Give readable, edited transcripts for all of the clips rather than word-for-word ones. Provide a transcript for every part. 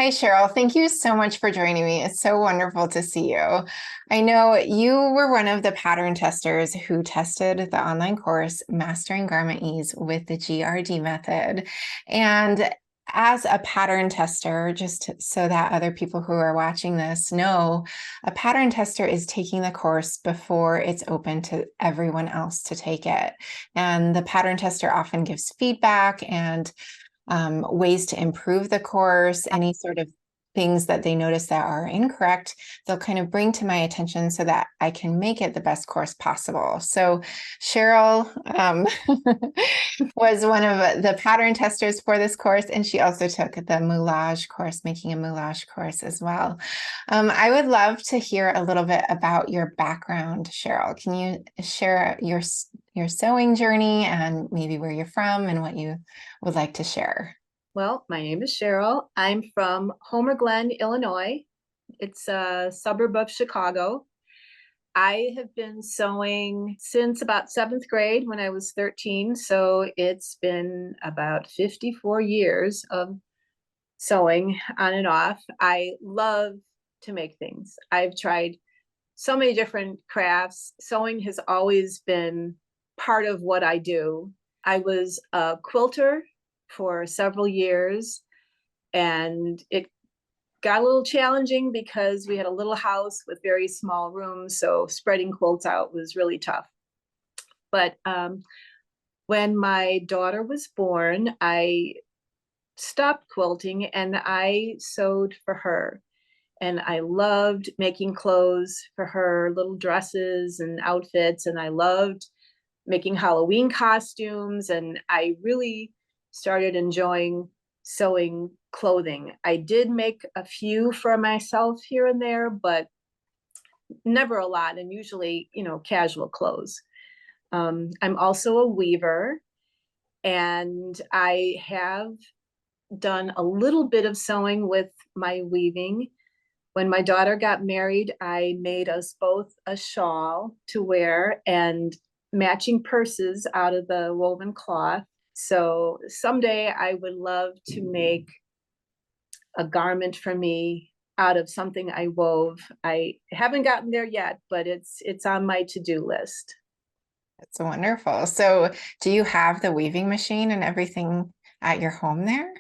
Hi, Cheryl. Thank you so much for joining me. It's so wonderful to see you. I know you were one of the pattern testers who tested the online course, Mastering Garment Ease with the GRD Method. And as a pattern tester, just so that other people who are watching this know, a pattern tester is taking the course before it's open to everyone else to take it. And the pattern tester often gives feedback and ways to improve the course, any sort of things that they notice that are incorrect, they'll kind of bring to my attention so that I can make it the best course possible. So Cheryl was one of the pattern testers for this course, and she also took the moulage course, making a moulage course as well. I would love to hear a little bit about your background, Cheryl. Can you share your sewing journey and maybe where you're from and what you would like to share? Well, my name is Cheryl. I'm from Homer Glen, Illinois. It's a suburb of Chicago. I have been sewing since about seventh grade when I was 13. So it's been about 54 years of sewing on and off. I love to make things. I've tried so many different crafts. Sewing has always been part of what I do. I was a quilter for several years, and it got a little challenging because we had a little house with very small rooms, so spreading quilts out was really tough. But when my daughter was born, I stopped quilting and I sewed for her. And I loved making clothes for her, little dresses and outfits, and I loved making Halloween costumes, and I really started enjoying sewing clothing. I did make a few for myself here and there, but never a lot, and usually, casual clothes. I'm also a weaver, and I have done a little bit of sewing with my weaving. When my daughter got married, I made us both a shawl to wear and matching purses out of the woven cloth. So someday I would love to make a garment for me out of something I wove. I haven't gotten there yet, but it's on my to-do list. That's wonderful. So do you have the weaving machine and everything at your home there?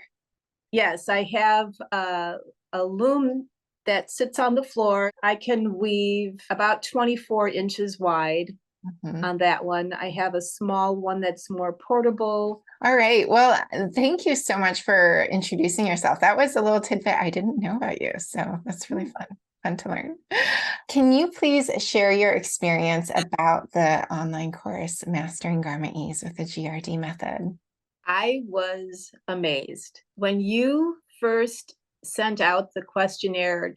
Yes, I have a loom that sits on the floor. I can weave about 24 inches wide Mhm. on that one. I have a small one that's more portable. All right. Well, thank you so much for introducing yourself. That was a little tidbit I didn't know about you. So that's really fun to learn. Can you please share your experience about the online course, Mastering Garment Ease with the GRD Method? I was amazed. When you first sent out the questionnaire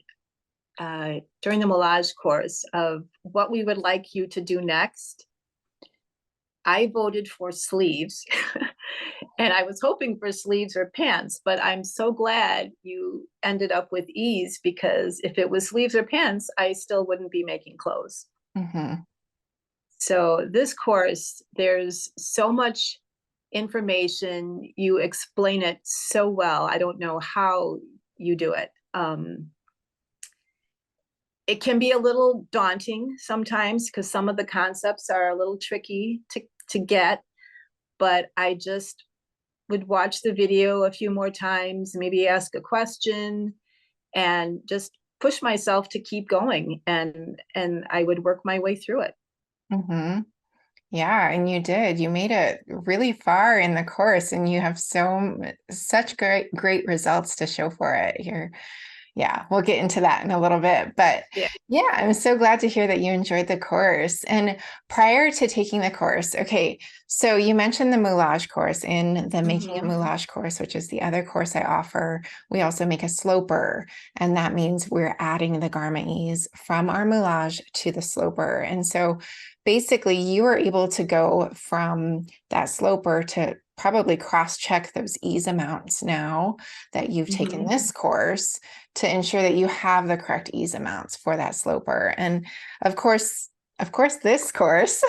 during the moulage course of what we would like you to do next, I voted for sleeves. And I was hoping for sleeves or pants, but I'm so glad you ended up with ease, because if it was sleeves or pants, I still wouldn't be making clothes. Mhm. So this course, there's so much information. You explain it so well. I don't know how you do it. It can be a little daunting sometimes because some of the concepts are a little tricky to get, but I just would watch the video a few more times, maybe ask a question, and just push myself to keep going, and I would work my way through it. Mhm. Yeah, and you did. You made it really far in the course, and you have such great results to show for it. Yeah, we'll get into that in a little bit. But Yeah. yeah, I'm so glad to hear that you enjoyed the course. And prior to taking the course, okay, so you mentioned the moulage course. In the Making a Mm-hmm. Moulage course, which is the other course I offer, we also make a sloper. And that means we're adding the garment ease from our moulage to the sloper. And so basically, you were able to go from that sloper to probably cross-check those ease amounts now that you've taken Mm-hmm. this course to ensure that you have the correct ease amounts for that sloper. And of course, of course, this course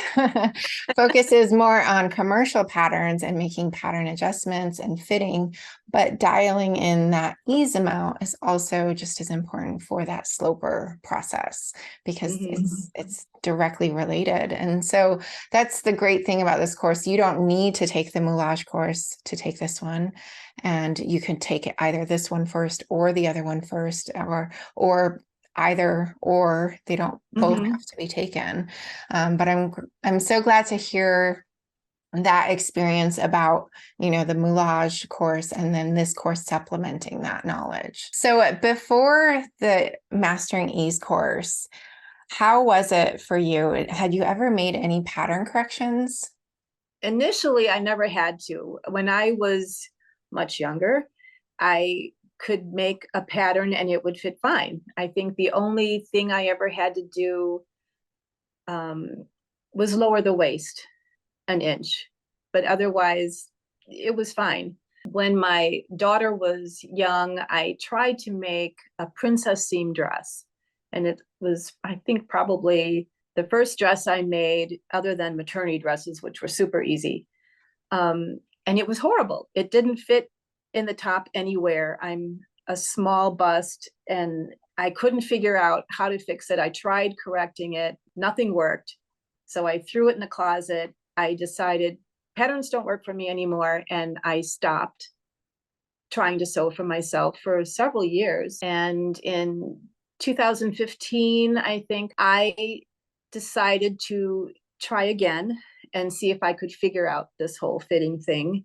focuses more on commercial patterns and making pattern adjustments and fitting, but dialing in that ease amount is also just as important for that sloper process because it's directly related. And so that's the great thing about this course. You don't need to take the moulage course to take this one, and you can take it either this one first or the other one first, or either or. They don't both have to be taken. But I'm so glad to hear that experience about, the moulage course and then this course supplementing that knowledge. So before the Mastering Ease course, how was it for you? Had you ever made any pattern corrections? Initially, I never had to. When I was much younger, I could make a pattern and it would fit fine. I think the only thing I ever had to do was lower the waist an inch, but otherwise it was fine. When my daughter was young, I tried to make a princess seam dress, and it was, I think, probably the first dress I made other than maternity dresses, which were super easy. And it was horrible. It didn't fit in the top anywhere. I'm a small bust and I couldn't figure out how to fix it. I tried correcting it, nothing worked. So I threw it in the closet. I decided patterns don't work for me anymore. And I stopped trying to sew for myself for several years. And in 2015, I think I decided to try again and see if I could figure out this whole fitting thing,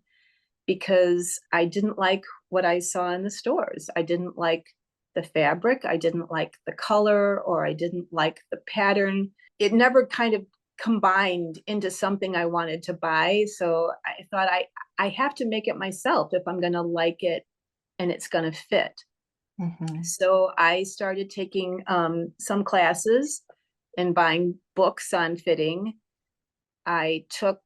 because I didn't like what I saw in the stores. I didn't like the fabric. I didn't like the color, or I didn't like the pattern. It never kind of combined into something I wanted to buy. So I thought I have to make it myself if I'm going to like it and it's going to fit. So I started taking some classes and buying books on fitting. I took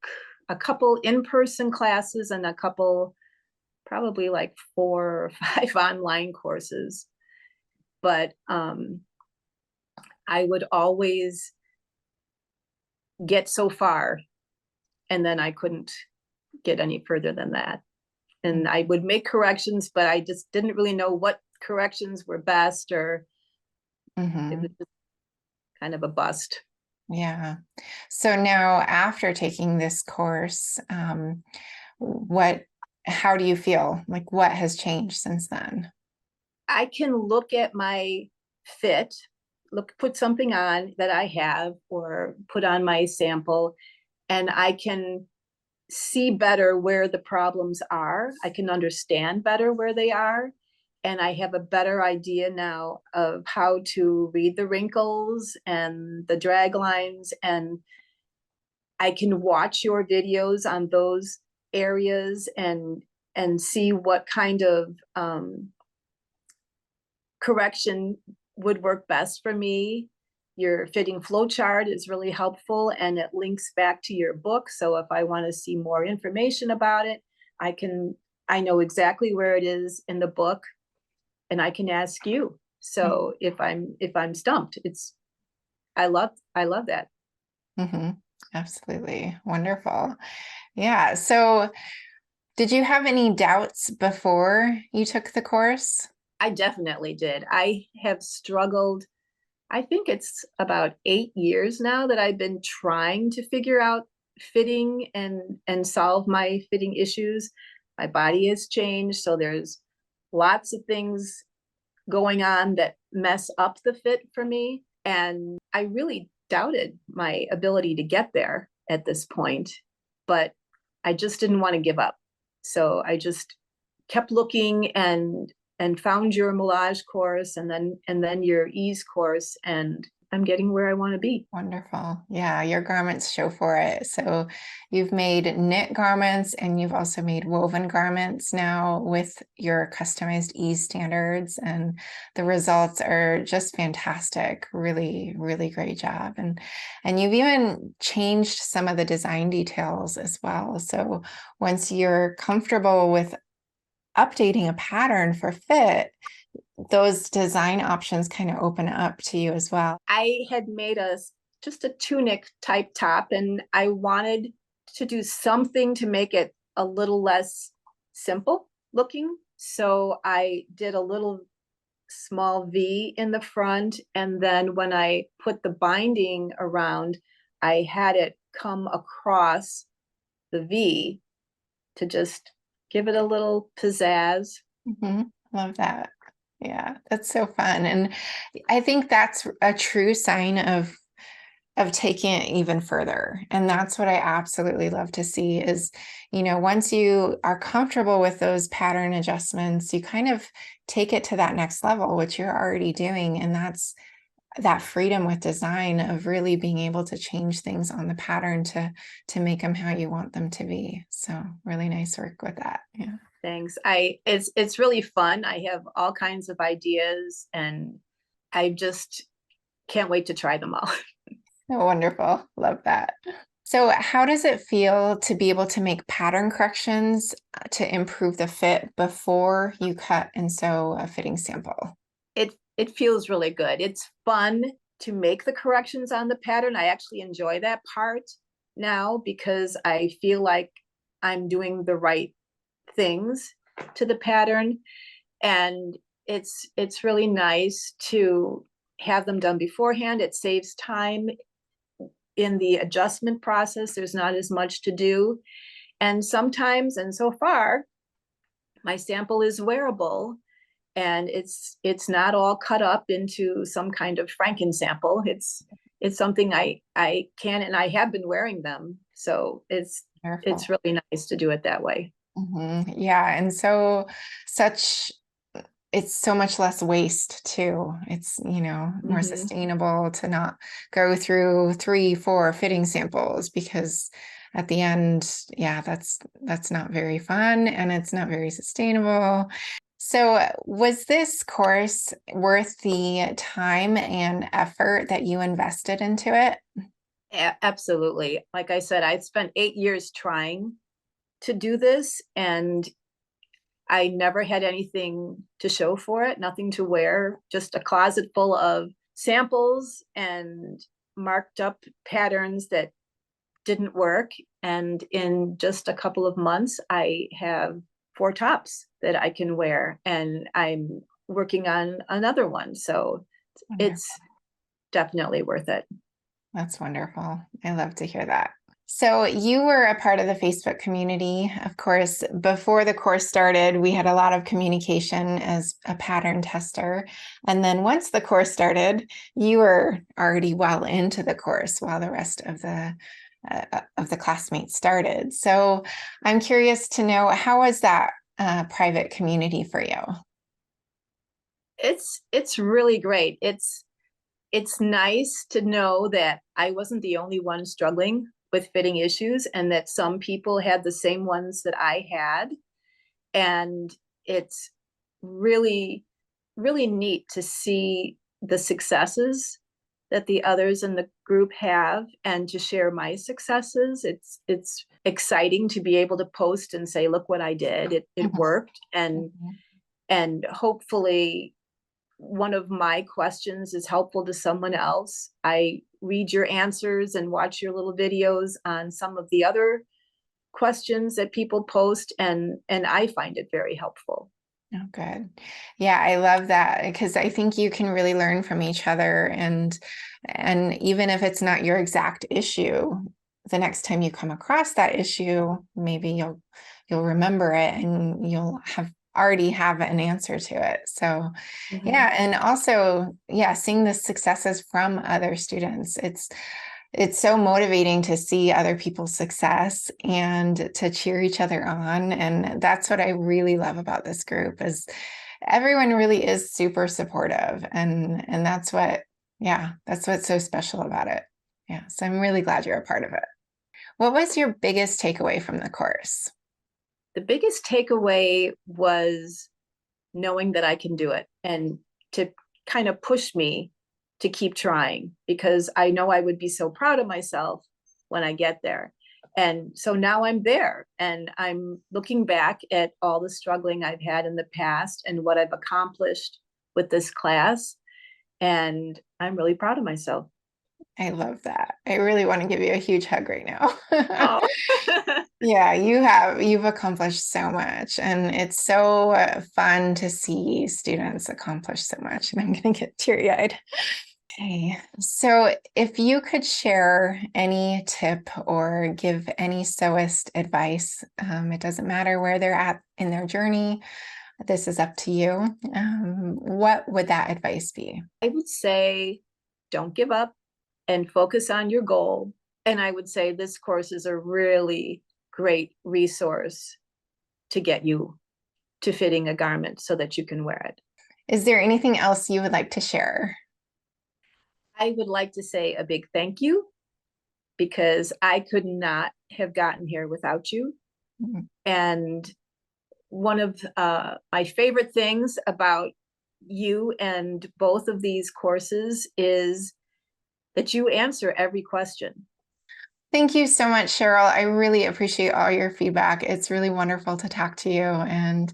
a couple in-person classes and a couple, probably like 4 or 5 online courses. But I would always get so far and then I couldn't get any further than that. And I would make corrections, but I just didn't really know what corrections were best, or it was just kind of a bust. Yeah. So now after taking this course, how do you feel? Like, what has changed since then? I can look at my fit, put something on that I have or put on my sample, and I can see better where the problems are. I can understand better where they are. And I have a better idea now of how to read the wrinkles and the drag lines. And I can watch your videos on those areas and see what kind of correction would work best for me. Your fitting flow chart is really helpful and it links back to your book. So if I want to see more information about it, I know exactly where it is in the book and I can ask you. So if I'm stumped, I love that. Absolutely. Wonderful. Yeah. So did you have any doubts before you took the course? I definitely did. I have struggled. I think it's about 8 years now that I've been trying to figure out fitting and solve my fitting issues. My body has changed, so there's lots of things going on that mess up the fit for me. And I really doubted my ability to get there at this point, but I just didn't want to give up. So I just kept looking and found your moulage course and then your ease course, and I'm getting where I want to be. Wonderful. Yeah, your garments show for it. So you've made knit garments and you've also made woven garments now with your customized ease standards, and the results are just fantastic. Really, really great job. And you've even changed some of the design details as well. So once you're comfortable with updating a pattern for fit, those design options kind of open up to you as well. I had made a just a tunic type top, and I wanted to do something to make it a little less simple looking. So I did a little small V in the front, and then when I put the binding around, I had it come across the V to just give it a little pizzazz. Love that. Yeah, that's so fun. And I think that's a true sign of taking it even further. And that's what I absolutely love to see is, once you are comfortable with those pattern adjustments, you kind of take it to that next level, which you're already doing. And that's that freedom with design of really being able to change things on the pattern to make them how you want them to be. So really nice work with that. Yeah. Thanks. It's really fun. I have all kinds of ideas, and I just can't wait to try them all. Oh, wonderful. Love that. So how does it feel to be able to make pattern corrections to improve the fit before you cut and sew a fitting sample? It feels really good. It's fun to make the corrections on the pattern. I actually enjoy that part now because I feel like I'm doing the right things to the pattern, and it's really nice to have them done beforehand. It saves time in the adjustment process. There's not as much to do, and sometimes, and so far my sample is wearable, and it's not all cut up into some kind of Franken sample. It's something I can, and I have been wearing them, so it's Wonderful. really nice to do it that way. Yeah. And so it's so much less waste too. It's, more Mm-hmm. sustainable to not go through 3, 4 fitting samples because at the end, yeah, that's not very fun and it's not very sustainable. So was this course worth the time and effort that you invested into it? Absolutely. Like I said, I spent 8 years trying to do this, and I never had anything to show for it, nothing to wear, just a closet full of samples and marked up patterns that didn't work. And in just a couple of months, I have 4 tops that I can wear, and I'm working on another one. So Wonderful. it's definitely worth it. That's wonderful. I love to hear that. So you were a part of the Facebook community. Of course, before the course started, we had a lot of communication as a pattern tester. And then once the course started, you were already well into the course while the rest of the classmates started. So I'm curious to know, how was that private community for you? It's really great. It's nice to know that I wasn't the only one struggling with fitting issues, and that some people had the same ones that I had. And it's really, really neat to see the successes that the others in the group have, and to share my successes. It's exciting to be able to post and say, look what I did. It Mhm. worked. Mhm. And hopefully one of my questions is helpful to someone else. I read your answers and watch your little videos on some of the other questions that people post, and I find it very helpful. Oh, good. Yeah, I love that because I think you can really learn from each other and even if it's not your exact issue, the next time you come across that issue, maybe you'll remember it and you'll already have an answer to it. So, Mhm. yeah, and also, yeah, seeing the successes from other students. It's so motivating to see other people's success and to cheer each other on. And that's what I really love about this group is everyone really is super supportive. And that's what's so special about it. Yeah. So I'm really glad you're a part of it. What was your biggest takeaway from the course? The biggest takeaway was knowing that I can do it, and to kind of push me to keep trying, because I know I would be so proud of myself when I get there. And so now I'm there, and I'm looking back at all the struggling I've had in the past and what I've accomplished with this class. And I'm really proud of myself. I love that. I really want to give you a huge hug right now. Oh. Yeah, you've accomplished so much, and it's so fun to see students accomplish so much. And I'm going to get teary-eyed. Okay, so if you could share any tip or give any sewist advice, it doesn't matter where they're at in their journey. This is up to you. What would that advice be? I would say don't give up and focus on your goal. And I would say this course is a really great resource to get you to fitting a garment so that you can wear it. Is there anything else you would like to share? I would like to say a big thank you because I could not have gotten here without you. Mhm. And one of my favorite things about you and both of these courses is that you answer every question. Thank you so much, Cheryl. I really appreciate all your feedback. It's really wonderful to talk to you. And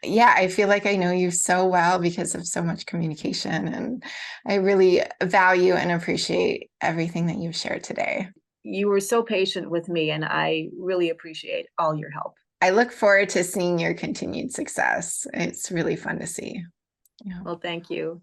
yeah, I feel like I know you so well because of so much communication. And I really value and appreciate everything that you've shared today. You were so patient with me, and I really appreciate all your help. I look forward to seeing your continued success. It's really fun to see. Yeah. Well, thank you.